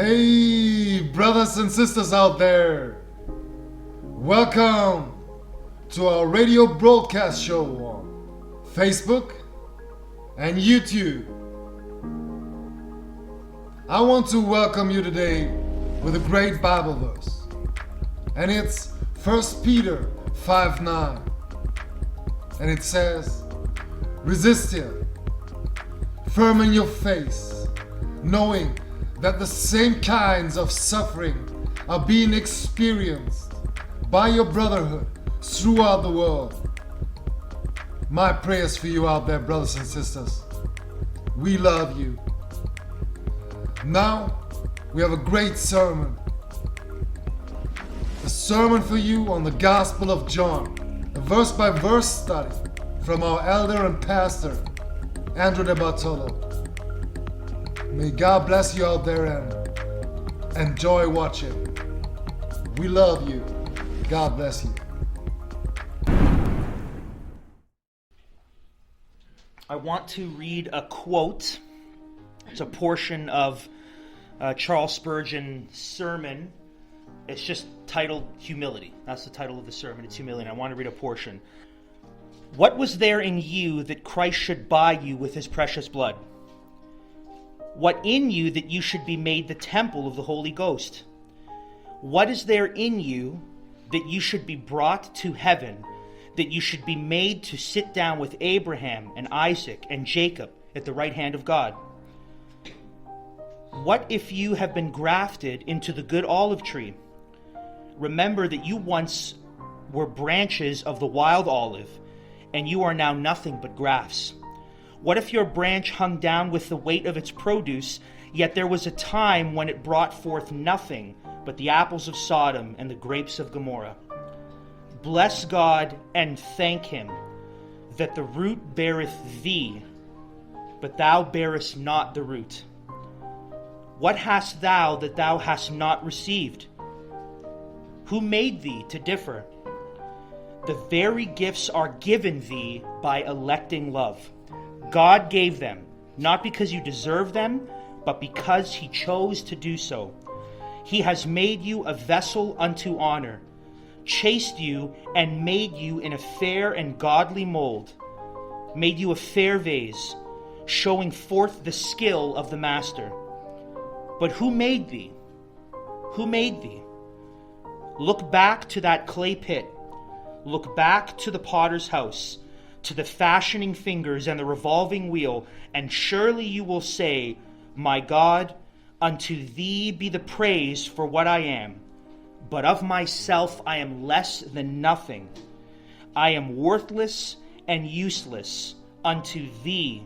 Hey, brothers and sisters out there. Welcome to our radio broadcast show on Facebook and YouTube. I want to welcome you today with a great Bible verse. And it's 1 Peter 5:9. And it says, resist him, firm in your face, knowing that the same kinds of suffering are being experienced by your brotherhood throughout the world. My prayers for you out there, brothers and sisters. We love you. Now, we have a great sermon. A sermon for you on the Gospel of John, a verse-by-verse study from our elder and pastor, Andrew DeBartolo. May God bless you out there and enjoy watching. We love you. God bless you. I want to read a quote. It's a portion of Charles Spurgeon's sermon. It's just titled Humility. That's the title of the sermon. It's Humility. And I want to read a portion. What was there in you that Christ should buy you with his precious blood? What in you that you should be made the temple of the Holy Ghost? What is there in you that you should be brought to heaven, that you should be made to sit down with Abraham and Isaac and Jacob at the right hand of God? What if you have been grafted into the good olive tree? Remember that you once were branches of the wild olive, and you are now nothing but grafts. What if your branch hung down with the weight of its produce, yet there was a time when it brought forth nothing but the apples of Sodom and the grapes of Gomorrah? Bless God and thank him that the root beareth thee, but thou bearest not the root. What hast thou that thou hast not received? Who made thee to differ? The very gifts are given thee by electing love. God gave them, not because you deserve them, but because he chose to do so. He has made you a vessel unto honor, chased you and made you in a fair and godly mold, made you a fair vase, showing forth the skill of the master. But who made thee? Who made thee? Look back to that clay pit. Look back to the potter's house, to the fashioning fingers and the revolving wheel, and surely you will say, my God, unto thee be the praise for what I am. But of myself I am less than nothing. I am worthless and useless. Unto thee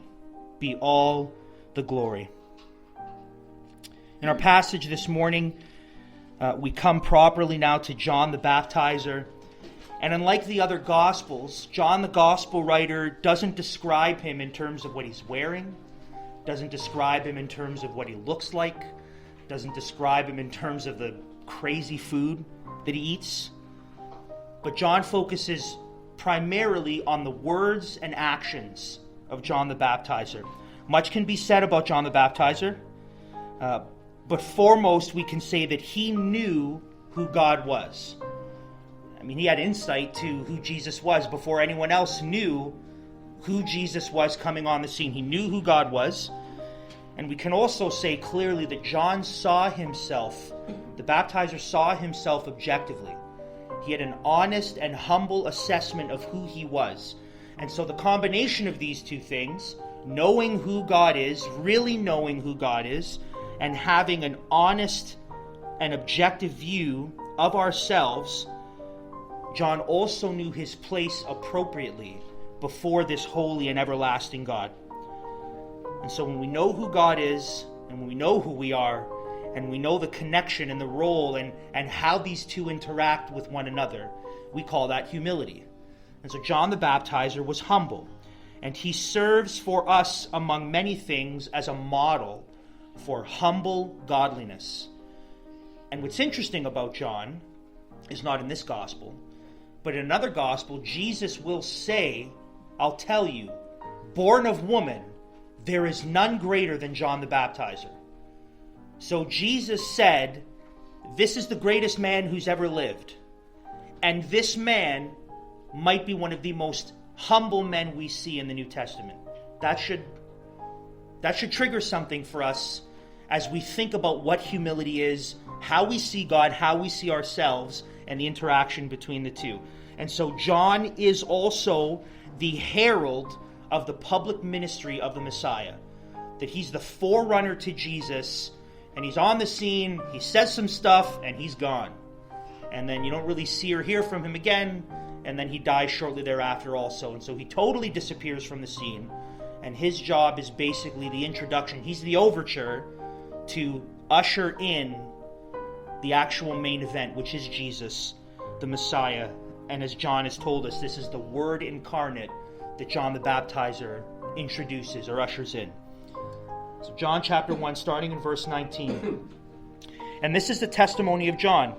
be all the glory. In our passage this morning, we come properly now to John the Baptizer. And unlike the other Gospels, John the Gospel writer doesn't describe him in terms of what he's wearing, doesn't describe him in terms of what he looks like, doesn't describe him in terms of the crazy food that he eats. But John focuses primarily on the words and actions of John the Baptizer. Much can be said about John the Baptizer, but foremost we can say that he knew who God was. I mean, he had insight to who Jesus was before anyone else knew who Jesus was coming on the scene. He knew who God was. And we can also say clearly that John saw himself, the baptizer saw himself objectively. He had an honest and humble assessment of who he was. And so the combination of these two things, knowing who God is, really knowing who God is, and having an honest and objective view of ourselves, John also knew his place appropriately before this holy and everlasting God. And so when we know who God is, and when we know who we are, and we know the connection and the role and how these two interact with one another, we call that humility. And so John the Baptizer was humble, and he serves for us among many things as a model for humble godliness. And what's interesting about John is not in this gospel, but in another gospel, Jesus will say, I'll tell you, born of woman, there is none greater than John the Baptizer. So Jesus said, this is the greatest man who's ever lived. And this man might be one of the most humble men we see in the New Testament. That should trigger something for us as we think about what humility is, how we see God, how we see ourselves, and the interaction between the two. And so John is also the herald of the public ministry of the Messiah. That he's the forerunner to Jesus, and he's on the scene, he says some stuff, and he's gone. And then you don't really see or hear from him again, and then he dies shortly thereafter also. And so he totally disappears from the scene, and his job is basically the introduction. He's the overture to usher in the actual main event, which is Jesus, the Messiah. And as John has told us, this is the Word incarnate that John the Baptizer introduces or ushers in. So John chapter 1, starting in verse 19. And this is the testimony of John,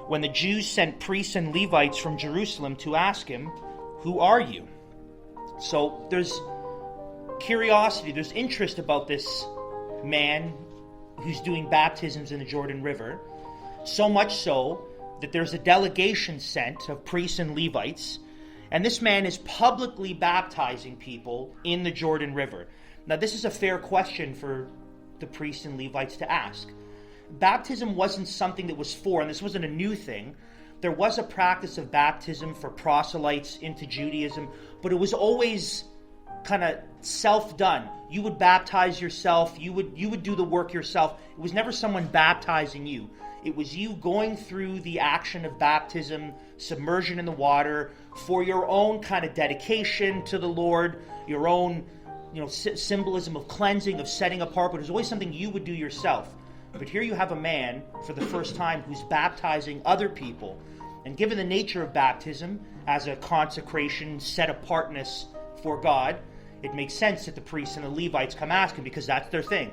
when the Jews sent priests and Levites from Jerusalem to ask him, "Who are you?" So there's curiosity, there's interest about this man who's doing baptisms in the Jordan River. So much so that there's a delegation sent of priests and Levites, and this man is publicly baptizing people in the Jordan River. Now, this is a fair question for the priests and Levites to ask. Baptism wasn't something that was and this wasn't a new thing. There was a practice of baptism for proselytes into Judaism, but it was always kind of self-done. You would baptize yourself, you would do the work yourself. It was never someone baptizing you. It was you going through the action of baptism, submersion in the water, for your own kind of dedication to the Lord, your own symbolism of cleansing, of setting apart, but it was always something you would do yourself. But here you have a man, for the first time, who's baptizing other people. And given the nature of baptism, as a consecration, set apartness for God, it makes sense that the priests and the Levites come ask him, because that's their thing.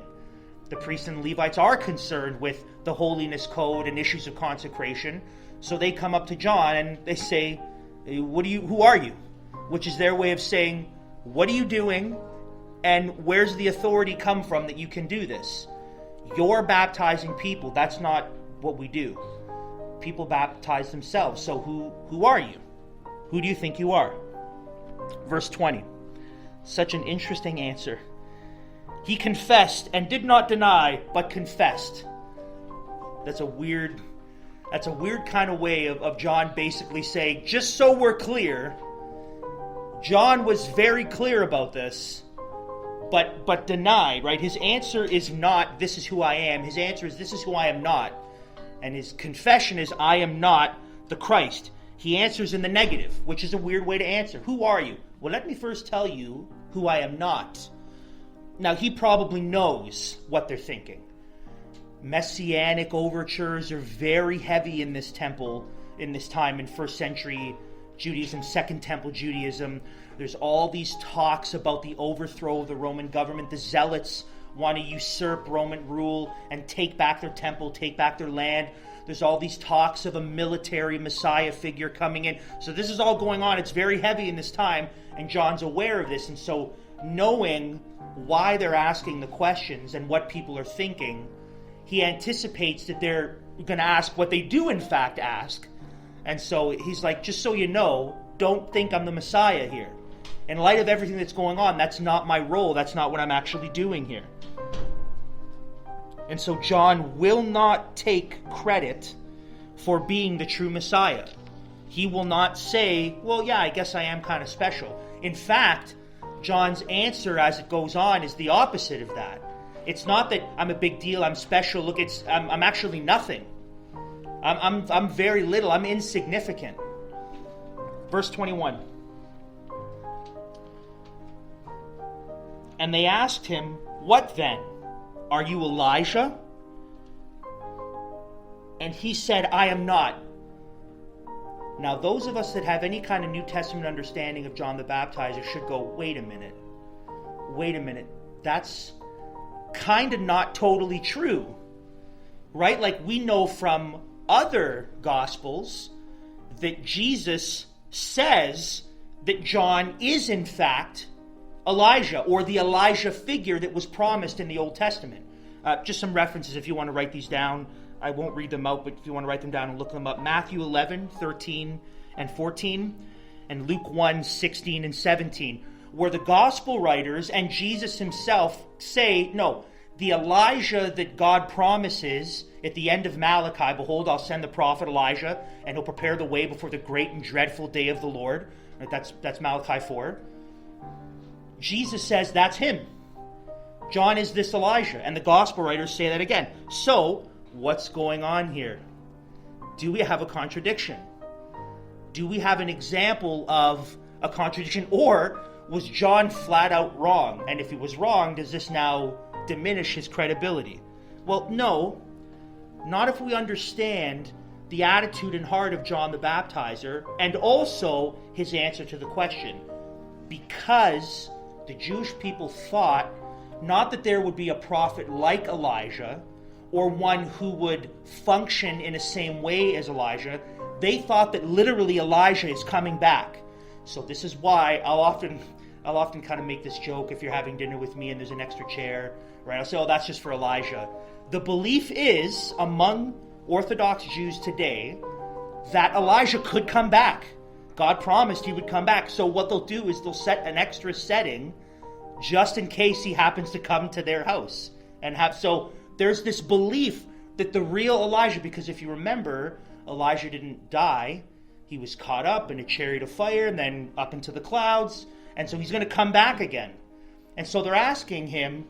The priests and the Levites are concerned with the holiness code and issues of consecration. So they come up to John and they say, who are you? Which is their way of saying, what are you doing? And where's the authority come from that you can do this? You're baptizing people. That's not what we do. People baptize themselves. So who are you? Who do you think you are? Verse 20. Such an interesting answer. He confessed and did not deny, but confessed. That's a weird kind of way of John basically saying, just so we're clear, John was very clear about this, but denied, right? His answer is not, this is who I am. His answer is, this is who I am not. And his confession is, I am not the Christ. He answers in the negative, which is a weird way to answer. Who are you? Well, let me first tell you who I am not. Now, he probably knows what they're thinking. Messianic overtures are very heavy in this temple, in this time in first century Judaism, Second Temple Judaism. There's all these talks about the overthrow of the Roman government. The Zealots want to usurp Roman rule and take back their temple, take back their land. There's all these talks of a military Messiah figure coming in. So this is all going on. It's very heavy in this time, and John's aware of this. And so knowing why they're asking the questions and what people are thinking, he anticipates that they're going to ask what they do in fact ask. And so he's like, just so you know, don't think I'm the Messiah here. In light of everything that's going on, that's not my role. That's not what I'm actually doing here. And so John will not take credit for being the true Messiah. He will not say, well, yeah, I guess I am kind of special. In fact, John's answer as it goes on is the opposite of that. It's not that I'm a big deal, I'm special. Look, I'm actually nothing. I'm very little. I'm insignificant. Verse 21. And they asked him, what then? Are you Elijah? And he said, I am not. Now, those of us that have any kind of New Testament understanding of John the Baptizer should go, wait a minute. That's kind of not totally true. Right? Like we know from other Gospels that Jesus says that John is in fact Elijah, or the Elijah figure that was promised in the Old Testament. Just some references if you want to write these down. I won't read them out, but if you want to write them down and look them up. Matthew 11, 13, and 14, and Luke 1, 16, and 17, where the gospel writers and Jesus himself say, no, the Elijah that God promises at the end of Malachi, behold, I'll send the prophet Elijah, and he'll prepare the way before the great and dreadful day of the Lord. Right, that's Malachi 4. Jesus says that's him. John is this Elijah, and the gospel writers say that again. So, what's going on here? Do we have a contradiction? Do we have an example of a contradiction? Or was John flat out wrong? And if he was wrong, does this now diminish his credibility? Well, no. Not if we understand the attitude and heart of John the Baptizer, and also his answer to the question. Because the Jewish people thought not that there would be a prophet like Elijah, or one who would function in the same way as Elijah. They thought that literally Elijah is coming back. So this is why I'll often kind of make this joke if you're having dinner with me and there's an extra chair, right? I'll say, oh, that's just for Elijah. The belief is among Orthodox Jews today that Elijah could come back. God promised he would come back. So what they'll do is they'll set an extra setting just in case he happens to come to their house. So there's this belief that the real Elijah, because if you remember, Elijah didn't die. He was caught up in a chariot of fire and then up into the clouds. And so he's going to come back again. And so they're asking him,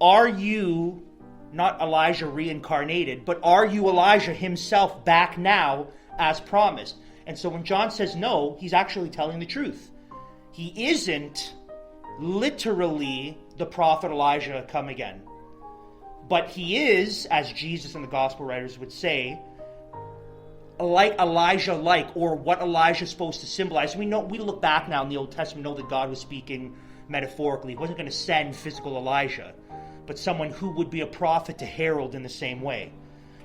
are you not Elijah reincarnated, but are you Elijah himself back now as promised? And so when John says no, he's actually telling the truth. He isn't literally the prophet Elijah come again. But he is, as Jesus and the gospel writers would say, like Elijah, or what Elijah is supposed to symbolize. We look back now in the Old Testament, know that God was speaking metaphorically. He wasn't going to send physical Elijah, but someone who would be a prophet to herald in the same way.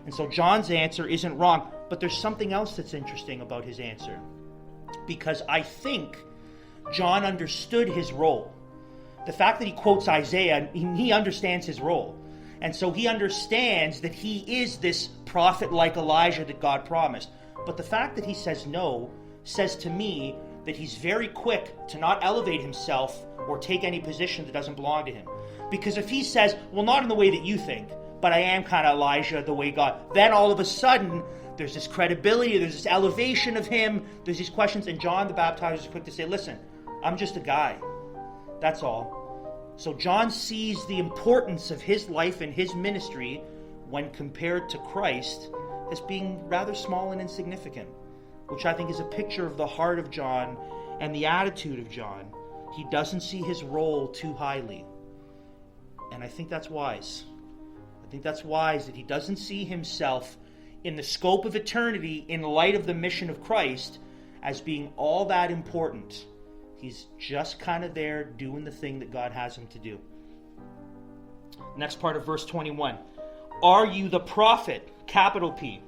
And so John's answer isn't wrong, but there's something else that's interesting about his answer. Because I think John understood his role. The fact that he quotes Isaiah, he understands his role. And so he understands that he is this prophet like Elijah that God promised. But the fact that he says no says to me that he's very quick to not elevate himself or take any position that doesn't belong to him. Because if he says, well, not in the way that you think, but I am kind of Elijah the way God, then all of a sudden there's this credibility, there's this elevation of him, there's these questions, and John the Baptizer is quick to say, listen, I'm just a guy. That's all. So John sees the importance of his life and his ministry when compared to Christ as being rather small and insignificant, which I think is a picture of the heart of John and the attitude of John. He doesn't see his role too highly. And I think that's wise. I think that's wise that he doesn't see himself in the scope of eternity in light of the mission of Christ as being all that important. He's just kind of there doing the thing that God has him to do. Next part of verse 21. Are you the prophet? Capital P.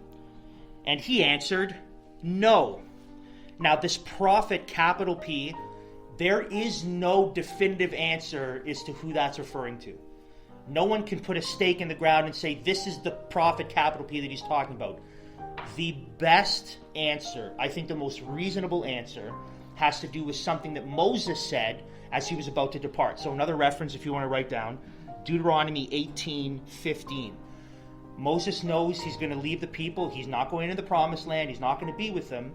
And he answered, no. Now this prophet, capital P, there is no definitive answer as to who that's referring to. No one can put a stake in the ground and say, this is the prophet, capital P, that he's talking about. The best answer, I think the most reasonable answer, has to do with something that Moses said as he was about to depart. So another reference, if you want to write down, Deuteronomy 18:15. Moses knows he's going to leave the people. He's not going into the promised land. He's not going to be with them.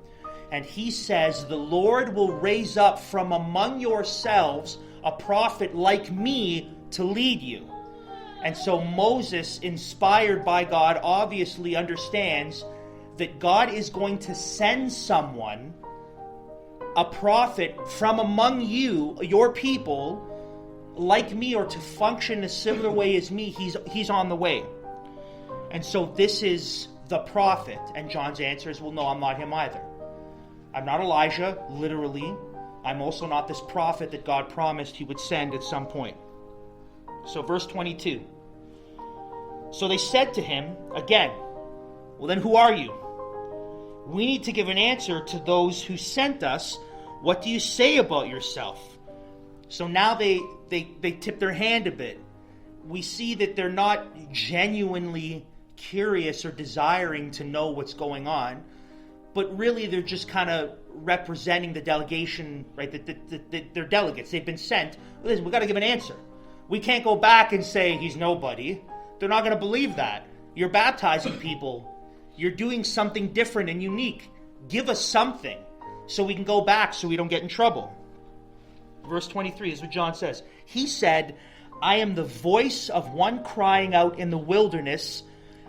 And he says, the Lord will raise up from among yourselves a prophet like me to lead you. And so Moses, inspired by God, obviously understands that God is going to send someone, a prophet from among you, your people, like me, or to function a similar way as me. He's on the way. And so this is the prophet. And John's answer is, well, no, I'm not him either. I'm not Elijah, literally. I'm also not this prophet that God promised he would send at some point. So verse 22. So they said to him again, well, then who are you? We need to give an answer to those who sent us. What do you say about yourself? So now they tip their hand a bit. we see that they're not genuinely curious or desiring to know what's going on, but really they're just kind of representing the delegation, right? That they're delegates. They've been sent. Listen, we've got to give an answer. We can't go back and say he's nobody. They're not going to believe that. You're baptizing people. You're doing something different and unique. Give us something so we can go back so we don't get in trouble. Verse 23 is what John says. He said, I am the voice of one crying out in the wilderness,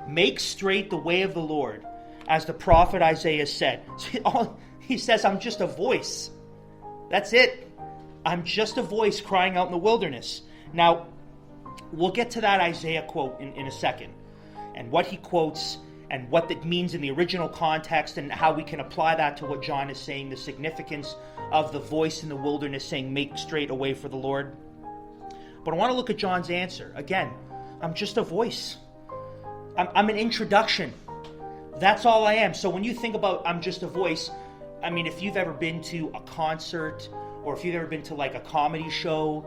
make straight the way of the Lord, as the prophet Isaiah said. He says, I'm just a voice. That's it. I'm just a voice crying out in the wilderness. Now, we'll get to that Isaiah quote in a second, and what he quotes, and what that means in the original context, and how we can apply that to what John is saying, the significance of the voice in the wilderness saying, make straight a way for the Lord. But I want to look at John's answer. Again, I'm just a voice. I'm an introduction. That's all I am. So when you think about I'm just a voice, I mean, if you've ever been to a concert, or if you've ever been to like a comedy show,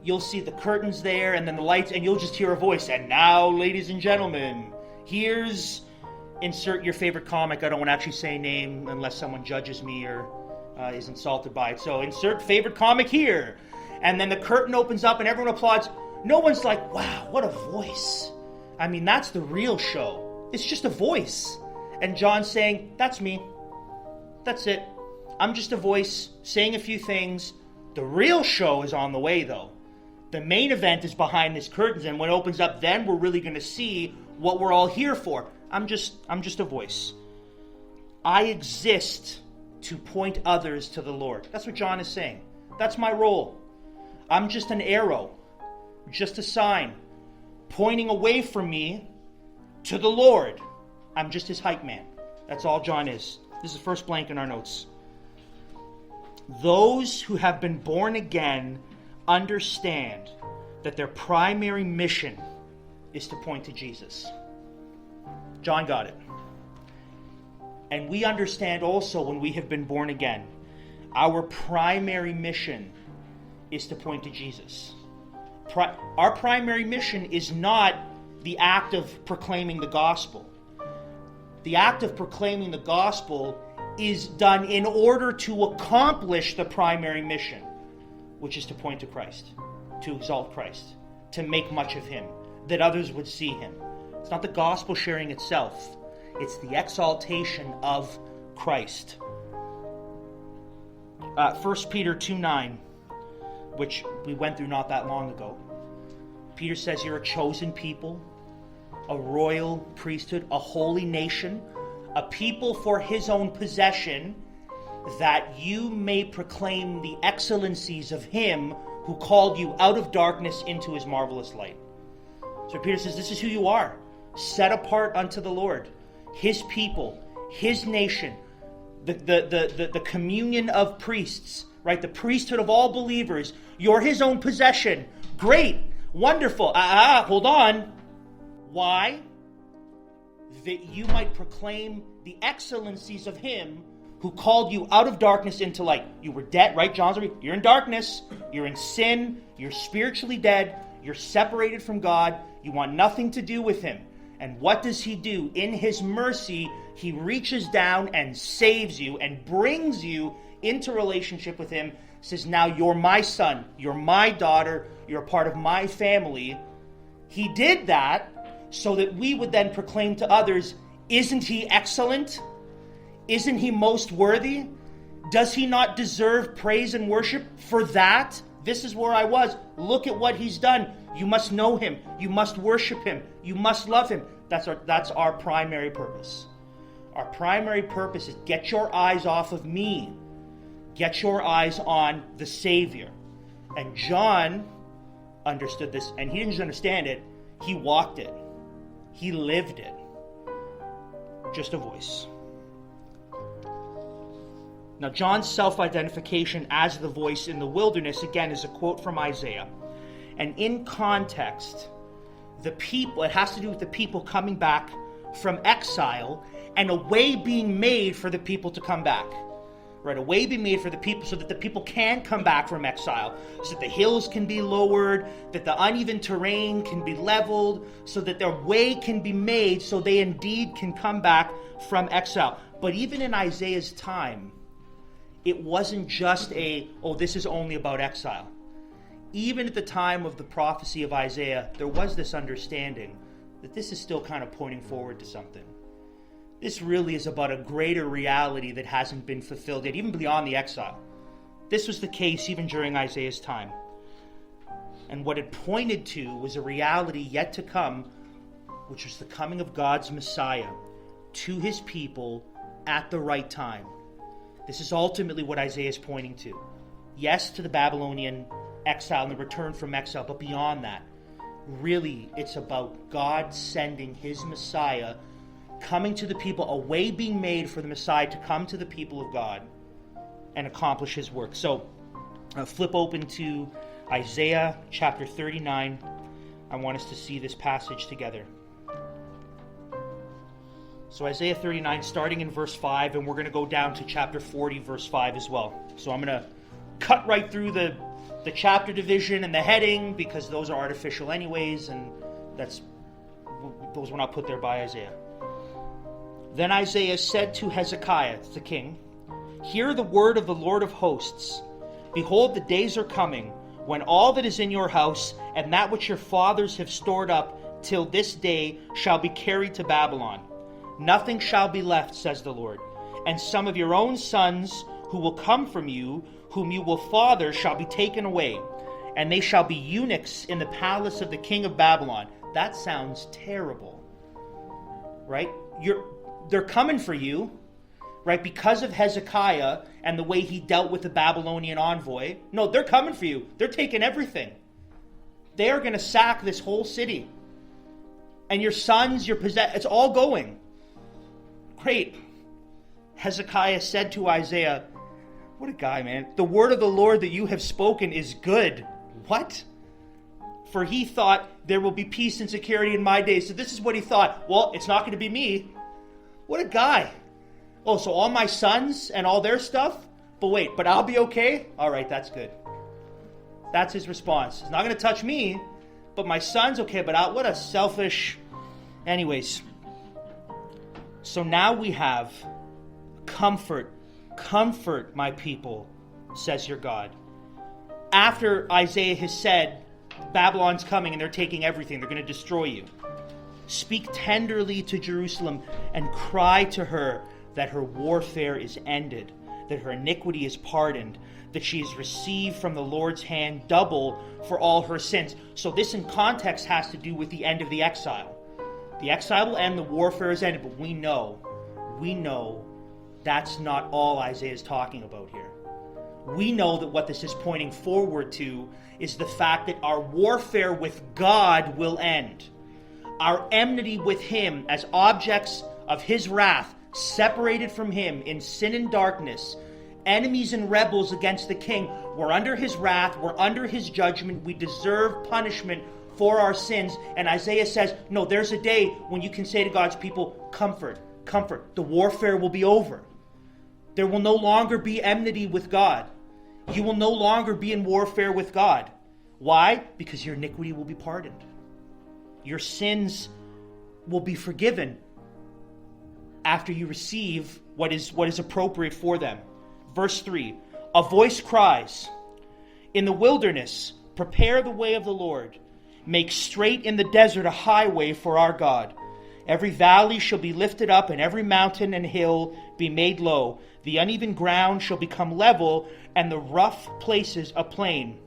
you'll see the curtains there, and then the lights, and you'll just hear a voice. And now, ladies and gentlemen, here's, insert your favorite comic. I don't want to actually say a name unless someone judges me or is insulted by it. So insert favorite comic here. And then the curtain opens up and everyone applauds. No one's like, wow, what a voice. I mean, that's the real show. It's just a voice. And John's saying, that's me. That's it. I'm just a voice saying a few things. The real show is on the way, though. The main event is behind these curtains, and when it opens up, then we're really going to see what we're all here for. I'm just a voice. I exist to point others to the Lord. That's what John is saying. That's my role. I'm just an arrow, just a sign, pointing away from me to the Lord. I'm just his hype man. That's all John is. This is the first blank in our notes. Those who have been born again understand that their primary mission is to point to Jesus. John got it. And we understand also when we have been born again, our primary mission is to point to Jesus. Our primary mission is not the act of proclaiming the gospel. The act of proclaiming the gospel is done in order to accomplish the primary mission, which is to point to Christ, to exalt Christ, to make much of him, that others would see him. It's not the gospel sharing itself. It's the exaltation of Christ. 1 Peter 2:9, which we went through not that long ago. Peter says you're a chosen people, a royal priesthood, a holy nation, a people for his own possession, that you may proclaim the excellencies of him who called you out of darkness into his marvelous light. So Peter says this is who you are, set apart unto the Lord, his people, his nation, the communion of priests, right? The priesthood of all believers. You're his own possession. Great, wonderful. Hold on. Why? That you might proclaim the excellencies of him who called you out of darkness into light. You were dead, right? You're in darkness. You're in sin. You're spiritually dead. You're separated from God. You want nothing to do with him. And what does he do? In his mercy, he reaches down and saves you and brings you into relationship with him. Says, now you're my son. You're my daughter. You're a part of my family. He did that so that we would then proclaim to others, isn't he excellent? Isn't he most worthy? Does he not deserve praise and worship for that? This is where I was. Look at what he's done. You must know him. You must worship him. You must love him. That's our primary purpose. Our primary purpose is get your eyes off of me. Get your eyes on the Savior. And John understood this, and he didn't just understand it. He walked it. He lived it. Just a voice. Now, John's self-identification as the voice in the wilderness, again, is a quote from Isaiah. And in context, the people, it has to do with the people coming back from exile and a way being made for the people to come back. Right, a way being made for the people so that the people can come back from exile, so that the hills can be lowered, that the uneven terrain can be leveled, so that their way can be made so they indeed can come back from exile. But even in Isaiah's time, it wasn't just this is only about exile. Even at the time of the prophecy of Isaiah, there was this understanding that this is still kind of pointing forward to something. This really is about a greater reality that hasn't been fulfilled yet, even beyond the exile. This was the case even during Isaiah's time. And what it pointed to was a reality yet to come, which was the coming of God's Messiah to his people at the right time. This is ultimately what Isaiah is pointing to. Yes, to the Babylonian exile and the return from exile, but beyond that, really it's about God sending his Messiah, coming to the people, a way being made for the Messiah to come to the people of God and accomplish his work. So flip open to Isaiah chapter 39. I want us to see this passage together. So Isaiah 39, starting in verse 5, and we're going to go down to chapter 40, verse 5 as well. So I'm going to cut right through the chapter division and the heading, because those are artificial anyways, and those were not put there by Isaiah. Then Isaiah said to Hezekiah, the king, "Hear the word of the Lord of hosts. Behold, the days are coming, when all that is in your house, and that which your fathers have stored up till this day, shall be carried to Babylon. Nothing shall be left, says the Lord. And some of your own sons, who will come from you, whom you will father, shall be taken away, and they shall be eunuchs in the palace of the king of Babylon." That sounds terrible, right? They're coming for you, right? Because of Hezekiah and the way he dealt with the Babylonian envoy. No, they're coming for you. They're taking everything. They are going to sack this whole city. And your sons, it's all going. Great. Hezekiah said to Isaiah, what a guy, man. "The word of the Lord that you have spoken is good." What? For he thought, "There will be peace and security in my days." So this is what he thought. Well, it's not going to be me. What a guy. Oh, so all my sons and all their stuff? But I'll be okay? All right, that's good. That's his response. It's not going to touch me, but my sons, okay, but what a selfish... Anyways. So now we have comfort, my people, says your God. After Isaiah has said, Babylon's coming and they're taking everything, they're going to destroy you. Speak tenderly to Jerusalem and cry to her that her warfare is ended, that her iniquity is pardoned, that she has received from the Lord's hand double for all her sins. So this in context has to do with the end of the exile. The exile will end, the warfare is ended, but we know that's not all Isaiah is talking about here. We know that what this is pointing forward to is the fact that our warfare with God will end. Our enmity with him as objects of his wrath, separated from him in sin and darkness, enemies and rebels against the king. We're under his wrath, we're under his judgment, we deserve punishment for our sins. And Isaiah says, no, there's a day when you can say to God's people, comfort, the warfare will be over. There will no longer be enmity with God. You will no longer be in warfare with God. Why? Because your iniquity will be pardoned. Your sins will be forgiven after you receive what is appropriate for them. Verse 3, a voice cries, "In the wilderness, prepare the way of the Lord. Make straight in the desert a highway for our God. Every valley shall be lifted up, and every mountain and hill be made low. The uneven ground shall become level, and the rough places a plain.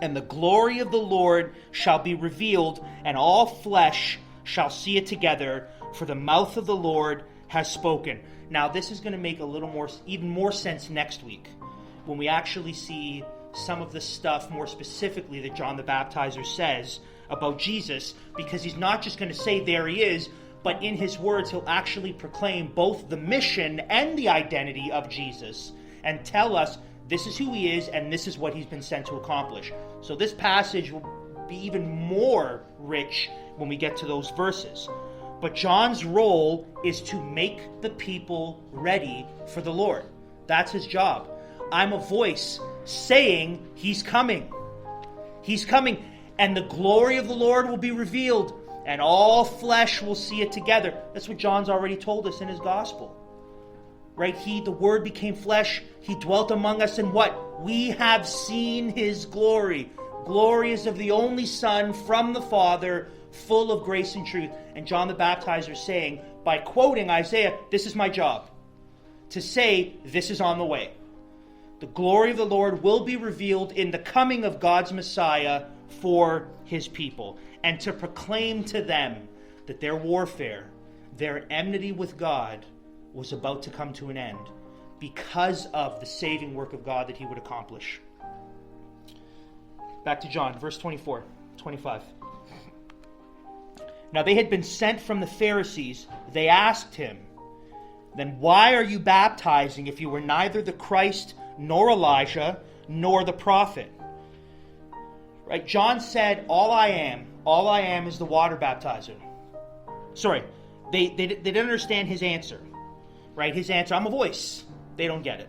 And the glory of the Lord shall be revealed, and all flesh shall see it together, for the mouth of the Lord has spoken." Now, this is going to make even more sense next week, when we actually see some of the stuff more specifically that John the Baptizer says about Jesus, because he's not just going to say there he is, but in his words he'll actually proclaim both the mission and the identity of Jesus and tell us this is who he is and this is what he's been sent to accomplish. So this passage will be even more rich when we get to those verses. But John's role is to make the people ready for the Lord. That's his job. I'm a voice saying he's coming. He's coming, and the glory of the Lord will be revealed, and all flesh will see it together. That's what John's already told us in his gospel. Right? The Word became flesh. He dwelt among us, and what? We have seen his glory. Glory is of the only Son from the Father, full of grace and truth. And John the Baptizer saying, by quoting Isaiah, this is my job, to say this is on the way. The glory of the Lord will be revealed in the coming of God's Messiah for his people, and to proclaim to them that their warfare, their enmity with God, was about to come to an end because of the saving work of God that he would accomplish. Back to John, verse 24, 25. Now they had been sent from the Pharisees. They asked him, then why are you baptizing if you were neither the Christ nor Elijah nor the prophet? Right? John said, all I am is the water baptizer. Sorry, they didn't understand his answer. Right? His answer, I'm a voice. They don't get it.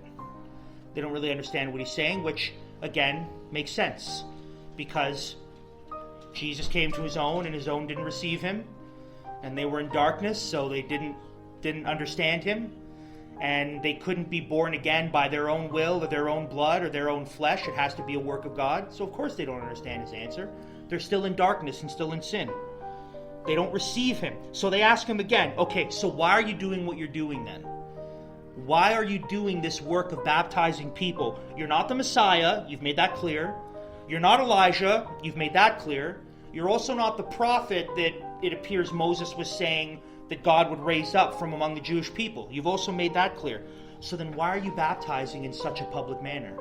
They don't really understand what he's saying, which, again, makes sense. Because Jesus came to his own, and his own didn't receive him. And they were in darkness, so they didn't understand him. And they couldn't be born again by their own will or their own blood or their own flesh. It has to be a work of God. So of course they don't understand his answer. They're still in darkness and still in sin. They don't receive him. So they ask him again, okay, so why are you doing what you're doing then? Why are you doing this work of baptizing people? You're not the Messiah. You've made that clear. You're not Elijah. You've made that clear. You're also not the prophet that it appears Moses was saying that God would raise up from among the Jewish people. You've also made that clear. So then why are you baptizing in such a public manner?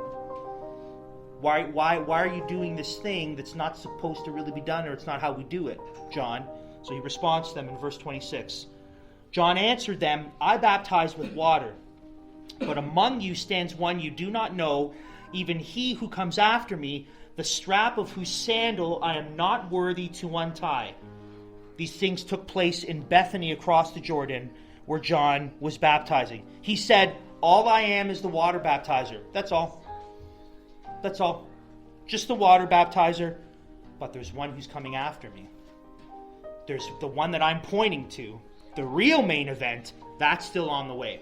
Why are you doing this thing that's not supposed to really be done, or it's not how we do it, John? So he responds to them in verse 26. John answered them, I baptize with water, but among you stands one you do not know, even he who comes after me, the strap of whose sandal I am not worthy to untie. These things took place in Bethany across the Jordan, where John was baptizing. He said, all I am is the water baptizer. That's all. That's all. Just the water baptizer. But there's one who's coming after me. There's the one that I'm pointing to. The real main event, that's still on the way.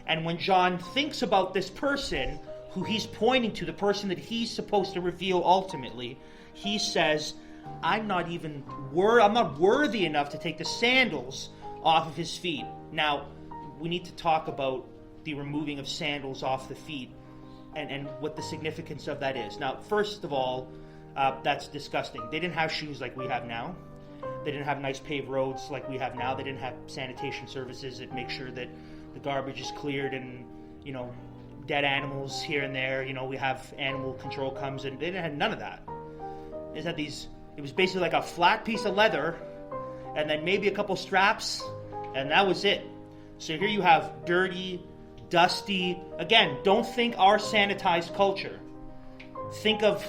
And when John thinks about this person who he's pointing to, the person that he's supposed to reveal ultimately, he says, I'm not worthy enough to take the sandals off of his feet. Now, we need to talk about the removing of sandals off the feet and what the significance of that is. Now, first of all, that's disgusting. They didn't have shoes like we have now. They didn't have nice paved roads like we have now. They didn't have sanitation services that make sure that the garbage is cleared and, dead animals here and there. We have animal control comes, and they didn't have none of that. It was basically like a flat piece of leather and then maybe a couple straps, and that was it. So here you have dirty, dusty. Again, don't think our sanitized culture. Think of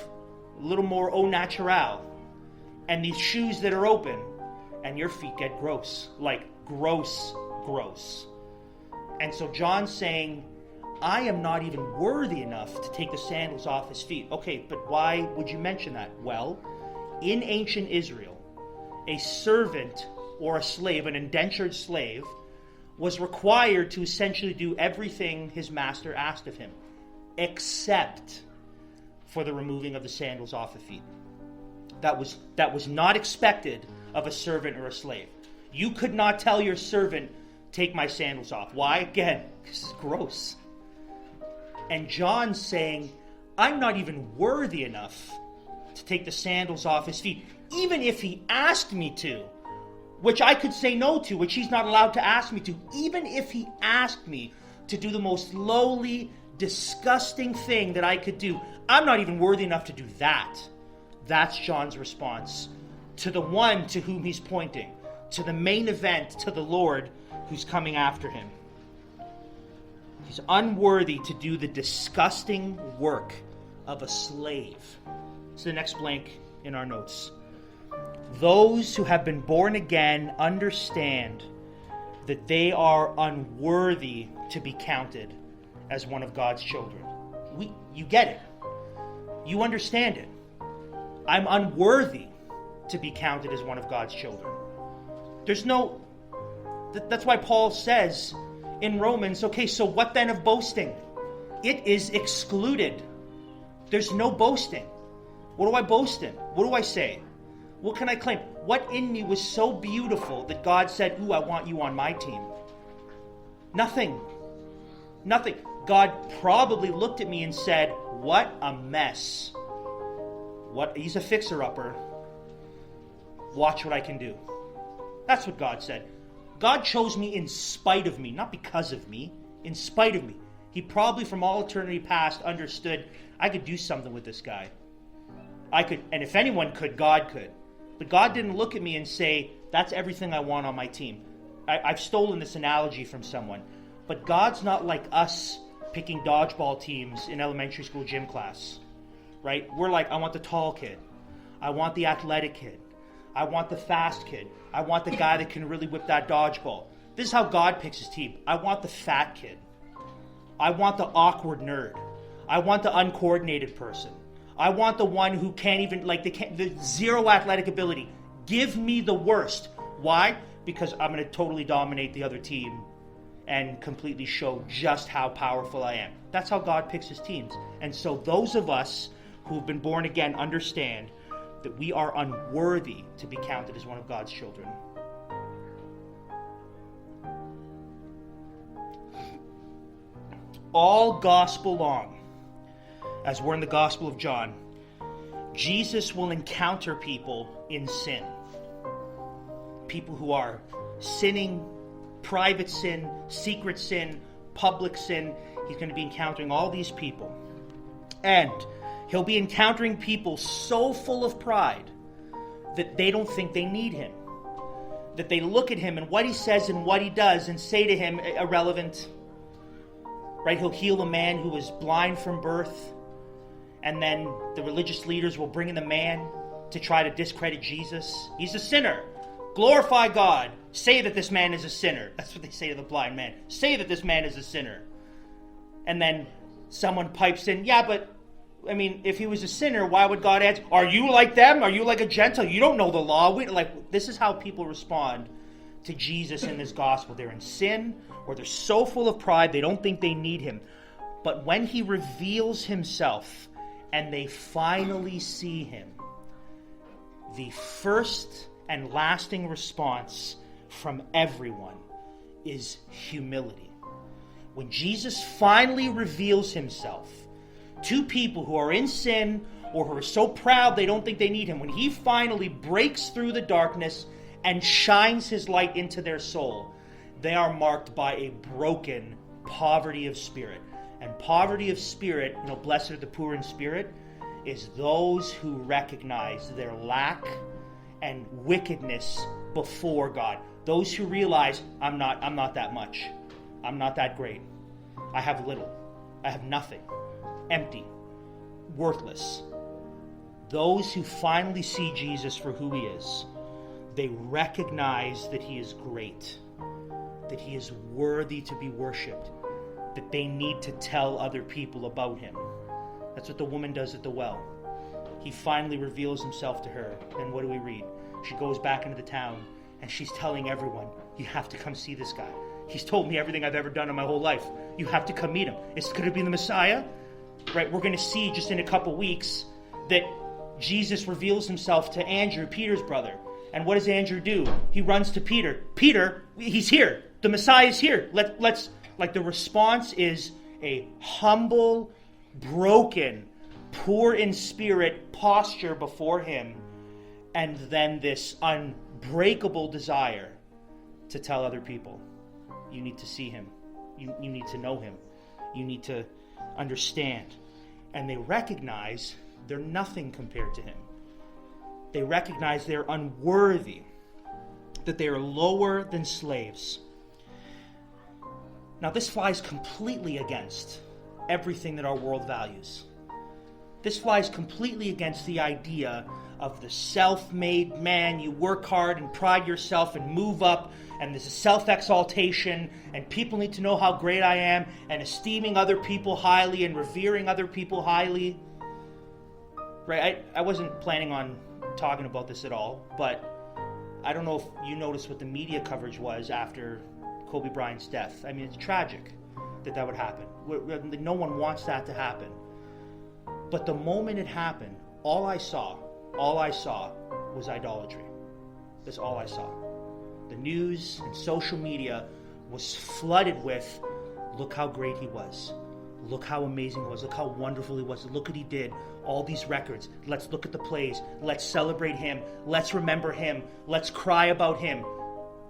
a little more au naturel. And these shoes that are open, and your feet get gross. Like gross. And so John's saying, I am not even worthy enough to take the sandals off his feet. Okay, but why would you mention that? Well, in ancient Israel, a servant or a slave, an indentured slave, was required to essentially do everything his master asked of him, except for the removing of the sandals off the feet. That was not expected of a servant or a slave. You could not tell your servant, take my sandals off. Why? Again, because it's gross. And John's saying, I'm not even worthy enough to take the sandals off his feet, even if he asked me to, which I could say no to, which he's not allowed to ask me to. Even if he asked me to do the most lowly, disgusting thing that I could do, I'm not even worthy enough to do that. That's John's response to the one to whom he's pointing, to the main event, to the Lord who's coming after him. He's unworthy to do the disgusting work of a slave. So the next blank in our notes. Those who have been born again understand that they are unworthy to be counted as one of God's children. You get it. You understand it. I'm unworthy to be counted as one of God's children. That's why Paul says in Romans, okay, so what then of boasting? It is excluded. There's no boasting. What do I boast in? What do I say? What can I claim? What in me was so beautiful that God said, ooh, I want you on my team? Nothing. Nothing. God probably looked at me and said, what a mess. He's a fixer-upper. Watch what I can do. That's what God said. God chose me in spite of me, not because of me, in spite of me. He probably from all eternity past understood I could do something with this guy. I could, and if anyone could, God could. But God didn't look at me and say, that's everything I want on my team. I've stolen this analogy from someone. But God's not like us picking dodgeball teams in elementary school gym class. Right? We're like, I want the tall kid. I want the athletic kid. I want the fast kid. I want the guy that can really whip that dodgeball. This is how God picks his team. I want the fat kid. I want the awkward nerd. I want the uncoordinated person. I want the one who can't even, the zero athletic ability. Give me the worst. Why? Because I'm going to totally dominate the other team and completely show just how powerful I am. That's how God picks his teams. And so those of us who've been born again understand that we are unworthy to be counted as one of God's children. All gospel long, as we're in the Gospel of John, Jesus will encounter people in sin. People who are sinning, private sin, secret sin, public sin. He's going to be encountering all these people. And he'll be encountering people so full of pride that they don't think they need him. That they look at him and what he says and what he does and say to him, irrelevant. Right? He'll heal a man who was blind from birth. And then the religious leaders will bring in the man to try to discredit Jesus. He's a sinner. Glorify God. Say that this man is a sinner. That's what they say to the blind man. Say that this man is a sinner. And then someone pipes in, yeah, but if he was a sinner, why would God answer? Are you like them? Are you like a Gentile? You don't know the law. This is how people respond to Jesus in this gospel. They're in sin, or they're so full of pride they don't think they need him. But when he reveals himself and they finally see him, the first and lasting response from everyone is humility. When Jesus finally reveals himself to people who are in sin or who are so proud they don't think they need him, when he finally breaks through the darkness and shines his light into their soul, they are marked by a broken poverty of spirit. And poverty of spirit, blessed are the poor in spirit, is those who recognize their lack and wickedness before God. Those who realize, I'm not that much. I'm not that great. I have little. I have nothing. Empty. Worthless. Those who finally see Jesus for who he is, they recognize that he is great, that he is worthy to be worshipped, that they need to tell other people about him. That's what the woman does at the well. He finally reveals himself to her, and what do we read? She goes back into the town, and she's telling everyone, you have to come see this guy. He's told me everything I've ever done in my whole life. You have to come meet him. Is it going to be the Messiah? Right, we're going to see just in a couple weeks that Jesus reveals himself to Andrew, Peter's brother. And what does Andrew do? He runs to Peter. Peter, he's here. The Messiah is here. Let's the response is a humble, broken, poor in spirit posture before him, and then this unbreakable desire to tell other people, you need to see him. You need to know him. You need to understand. And they recognize they're nothing compared to him. They recognize they're unworthy, that they are lower than slaves. Now, this flies completely against everything that our world values. This flies completely against the idea of the self-made man. You work hard and pride yourself and move up, and there's a self-exaltation, and people need to know how great I am, and esteeming other people highly and revering other people highly. Right? I wasn't planning on talking about this at all, but I don't know if you noticed what the media coverage was after Kobe Bryant's death. I mean, it's tragic that would happen. No one wants that to happen. But the moment it happened, all I saw was idolatry. That's all I saw. The news and social media was flooded with, look how great he was. Look how amazing he was. Look how wonderful he was. Look what he did. All these records. Let's look at the plays. Let's celebrate him. Let's remember him. Let's cry about him.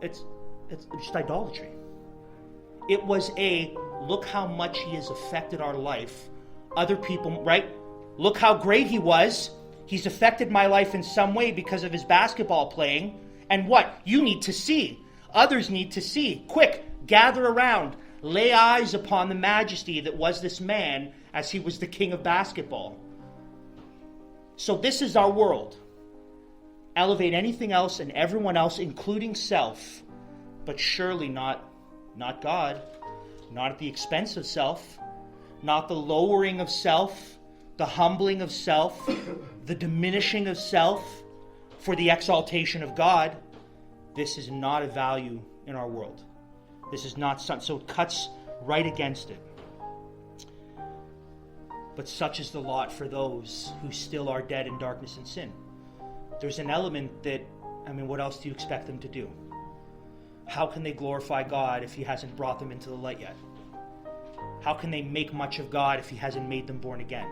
It's just idolatry. It was look how much he has affected our life. Other people, right? Look how great he was. He's affected my life in some way because of his basketball playing. And what? You need to see. Others need to see. Quick, gather around. Lay eyes upon the majesty that was this man as he was the king of basketball. So this is our world. Elevate anything else and everyone else, including self, but surely not God. Not at the expense of self. Not the lowering of self, the humbling of self, the diminishing of self for the exaltation of God. This is not a value in our world. This is not something, so it cuts right against it. But such is the lot for those who still are dead in darkness and sin. There's an element that, what else do you expect them to do? How can they glorify God if he hasn't brought them into the light yet? How can they make much of God if he hasn't made them born again?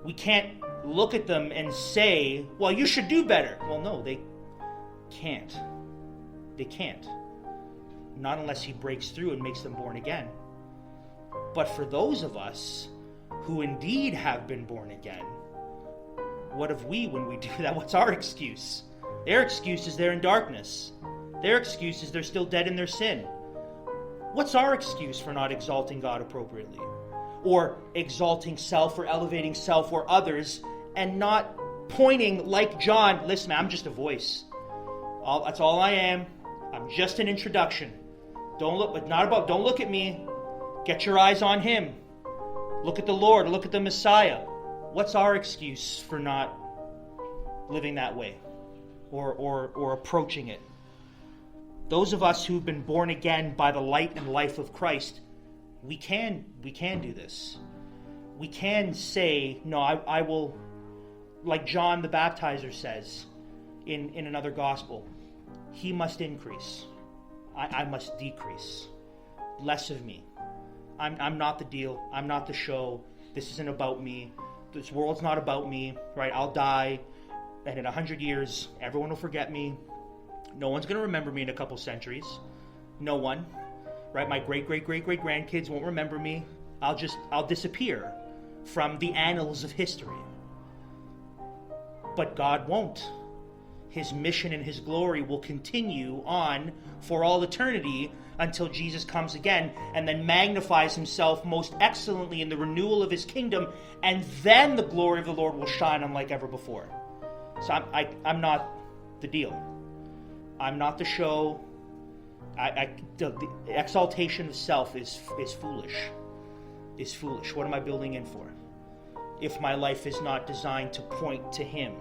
We can't look at them and say, well, you should do better. Well, no, they can't. They can't. Not unless he breaks through and makes them born again. But for those of us who indeed have been born again, what have we when we do that? What's our excuse? Their excuse is they're in darkness. Their excuse is they're still dead in their sin. What's our excuse for not exalting God appropriately? Or exalting self or elevating self or others and not pointing like John, listen, man, I'm just a voice. That's all I am. I'm just an introduction. Don't look at me. Get your eyes on him. Look at the Lord. Look at the Messiah. What's our excuse for not living that way or approaching it? Those of us who've been born again by the light and life of Christ, we can do this. We can say, no, I will, like John the Baptizer says in another gospel, he must increase. I must decrease. Less of me. I'm not the deal. I'm not the show. This isn't about me. This world's not about me, right? I'll die, and in 100 years, everyone will forget me. No one's going to remember me in a couple centuries. No one, right? My great-great-great-great-grandkids won't remember me. I'll disappear from the annals of history. But God won't. His mission and his glory will continue on for all eternity until Jesus comes again and then magnifies himself most excellently in the renewal of his kingdom, and then the glory of the Lord will shine unlike ever before. So I'm not the deal. I'm not the show. The exaltation of self is foolish. Is foolish. What am I building in for? If my life is not designed to point to him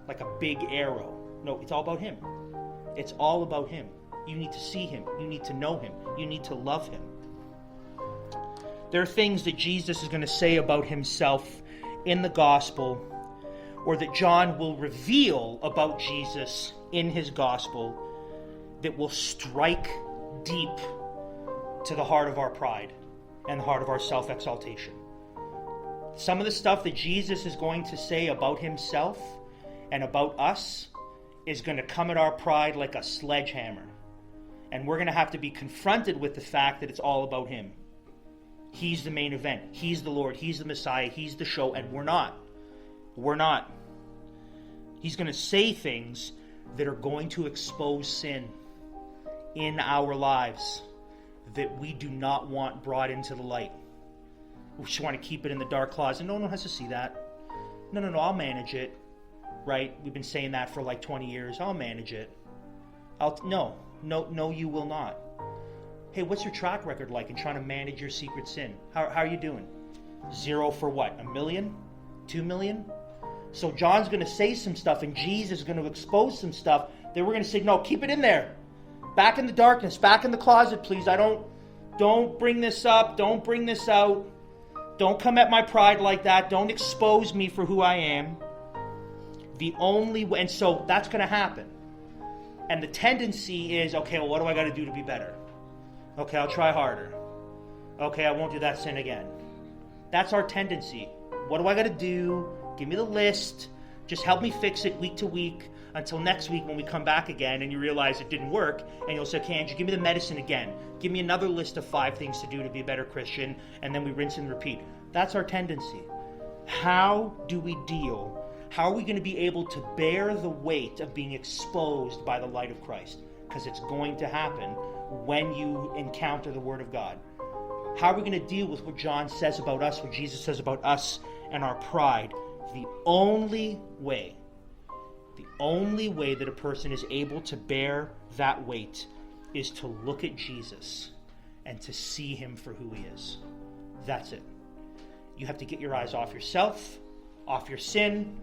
like a big arrow. No, it's all about him. It's all about him. You need to see him. You need to know him. You need to love him. There are things that Jesus is going to say about himself in the gospel, or that John will reveal about Jesus in his gospel, that will strike deep to the heart of our pride and the heart of our self-exaltation. Some of the stuff that Jesus is going to say about himself and about us is going to come at our pride like a sledgehammer. And we're going to have to be confronted with the fact that it's all about him. He's the main event. He's the Lord. He's the Messiah. He's the show. And we're not. We're not. He's going to say things that are going to expose sin in our lives that we do not want brought into the light. We just want to keep it in the dark closet. No one has to see that. No, I'll manage it. right? We've been saying that for like 20 years. I'll manage it. No, you will not. Hey, what's your track record like in trying to manage your secret sin? How are you doing? 0 for what? 1 million? 2 million? So John's going to say some stuff, and Jesus is going to expose some stuff that we're going to say, no, keep it in there. Back in the darkness, back in the closet, please. Don't bring this up. Don't bring this out. Don't come at my pride like that. Don't expose me for who I am. And so that's going to happen. And the tendency is, okay, well, what do I got to do to be better? Okay, I'll try harder. Okay, I won't do that sin again. That's our tendency. What do I got to do? Give me the list. Just help me fix it week to week until next week when we come back again and you realize it didn't work. And you'll say, okay, Andrew, give me the medicine again. Give me another list of 5 things to do to be a better Christian. And then we rinse and repeat. That's our tendency. How do we deal? How are we going to be able to bear the weight of being exposed by the light of Christ? Because it's going to happen when you encounter the Word of God. How are we going to deal with what John says about us, what Jesus says about us and our pride? The only way that a person is able to bear that weight is to look at Jesus and to see him for who he is. That's it. You have to get your eyes off yourself, off your sin,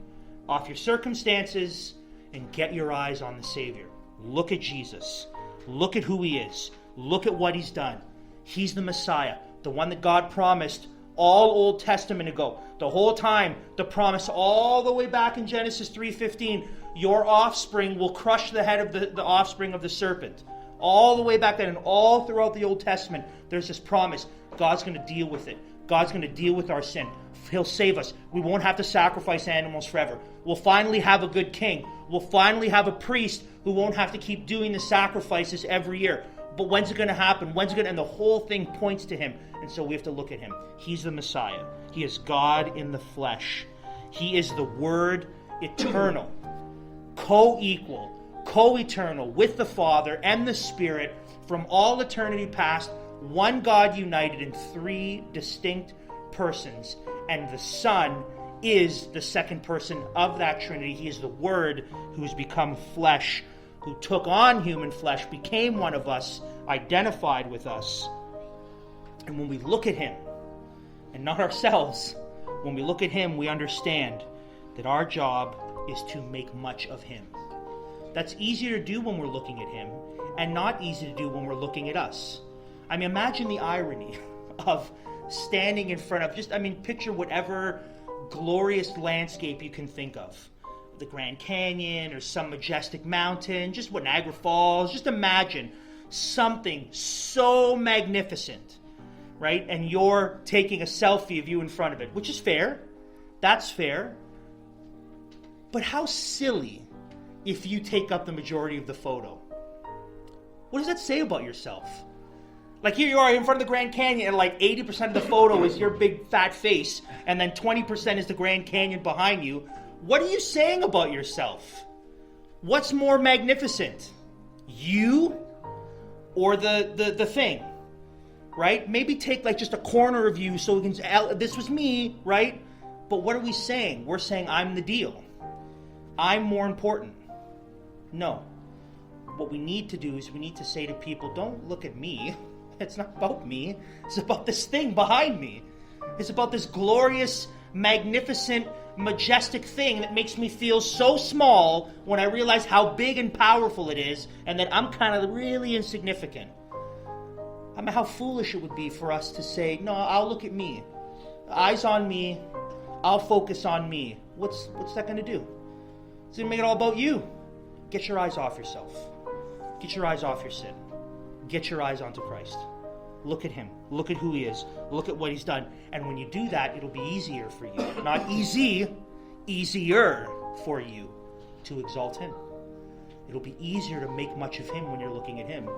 off your circumstances, and get your eyes on the Savior. Look at Jesus. Look at who he is. Look at what he's done. He's the Messiah, the one that God promised all Old Testament ago. The whole time, the promise all the way back in Genesis 3:15, your offspring will crush the head of the offspring of the serpent. All the way back then and all throughout the Old Testament, there's this promise. God's going to deal with it. God's going to deal with our sin. He'll save us. We won't have to sacrifice animals forever. We'll finally have a good king. We'll finally have a priest who won't have to keep doing the sacrifices every year. But when's it going to happen? And the whole thing points to him. And so we have to look at him. He's the Messiah. He is God in the flesh. He is the Word eternal, co-equal, co-eternal with the Father and the Spirit from all eternity past, one God united in 3 distinct persons. And the Son is the second person of that Trinity. He is the Word who's become flesh, who took on human flesh, became one of us, identified with us. And when we look at him, and not ourselves, when we look at him, we understand that our job is to make much of him. That's easier to do when we're looking at him, and not easy to do when we're looking at us. I mean, imagine the irony of standing in front of, picture whatever glorious landscape you can think of. The Grand Canyon or some majestic mountain, just what Niagara Falls. Just imagine something so magnificent, right? And you're taking a selfie of you in front of it, which is fair. That's fair. But how silly if you take up the majority of the photo. What does that say about yourself? Like here you are in front of the Grand Canyon and like 80% of the photo is your big fat face and then 20% is the Grand Canyon behind you. What are you saying about yourself? What's more magnificent? You or the thing? Right? Maybe take like just a corner of you so we can, this was me, right? But what are we saying? We're saying I'm the deal. I'm more important. No. What we need to do is we need to say to people, don't look at me. It's not about me. It's about this thing behind me. It's about this glorious, magnificent, majestic thing that makes me feel so small when I realize how big and powerful it is and that I'm kind of really insignificant. I mean, how foolish it would be for us to say, no, I'll look at me. Eyes on me. I'll focus on me. What's that going to do? It's going to make it all about you. Get your eyes off yourself. Get your eyes off your sin. Get your eyes onto Christ. Look at him. Look at who he is. Look at what he's done. And when you do that, it'll be easier for you. Not easy, easier for you to exalt him. It'll be easier to make much of him when you're looking at him,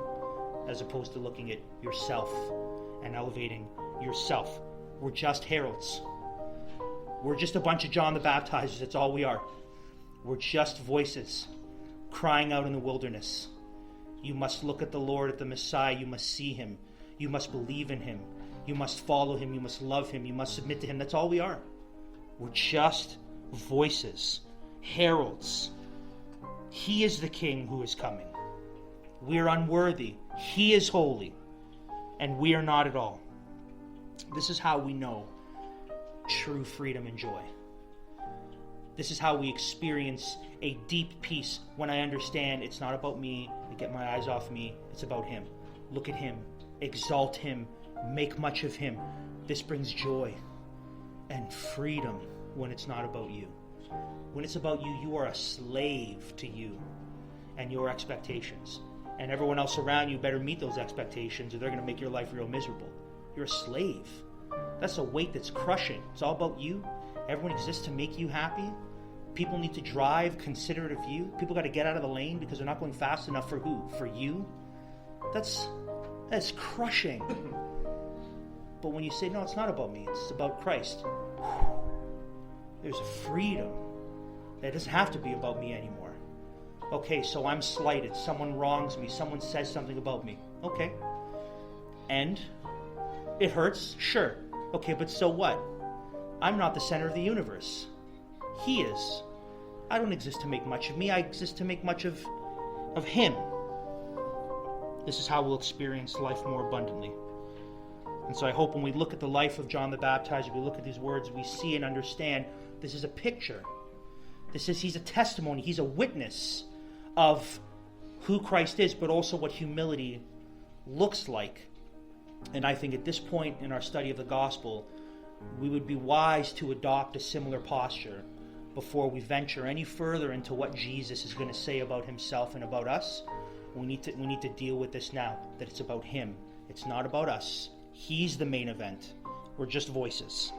as opposed to looking at yourself and elevating yourself. We're just heralds. We're just a bunch of John the Baptizers. That's all we are. We're just voices crying out in the wilderness. You must look at the Lord, at the Messiah. You must see him. You must believe in him. You must follow him. You must love him. You must submit to him. That's all we are. We're just voices heralds. He is the King who is coming. We are unworthy. He is holy, and we are not at all. This is how we know true freedom and joy. This is how we experience a deep peace when I understand it's not about me, I get my eyes off me, it's about Him. Look at Him, exalt Him, make much of Him. This brings joy and freedom when it's not about you. When it's about you, you are a slave to you and your expectations. And everyone else around you better meet those expectations or they're going to make your life real miserable. You're a slave. That's a weight that's crushing. It's all about you. Everyone exists to make you happy. People need to drive considerate of you. People got to get out of the lane because they're not going fast enough for who? For you? That's crushing. But when you say, no, it's not about me, it's about Christ, there's a freedom that it doesn't have to be about me anymore. Okay, so I'm slighted. Someone wrongs me. Someone says something about me. Okay. And it hurts? Sure. Okay, but so what? I'm not the center of the universe. He is. I don't exist to make much of me. I exist to make much of Him. This is how we'll experience life more abundantly. And so I hope when we look at the life of John the Baptizer, we look at these words, we see and understand this is a picture. He's a testimony. He's a witness of who Christ is, but also what humility looks like. And I think at this point in our study of the gospel, we would be wise to adopt a similar posture before we venture any further into what Jesus is going to say about Himself and about us. We need to deal with this now, that it's about Him. It's not about us. He's the main event. We're just voices.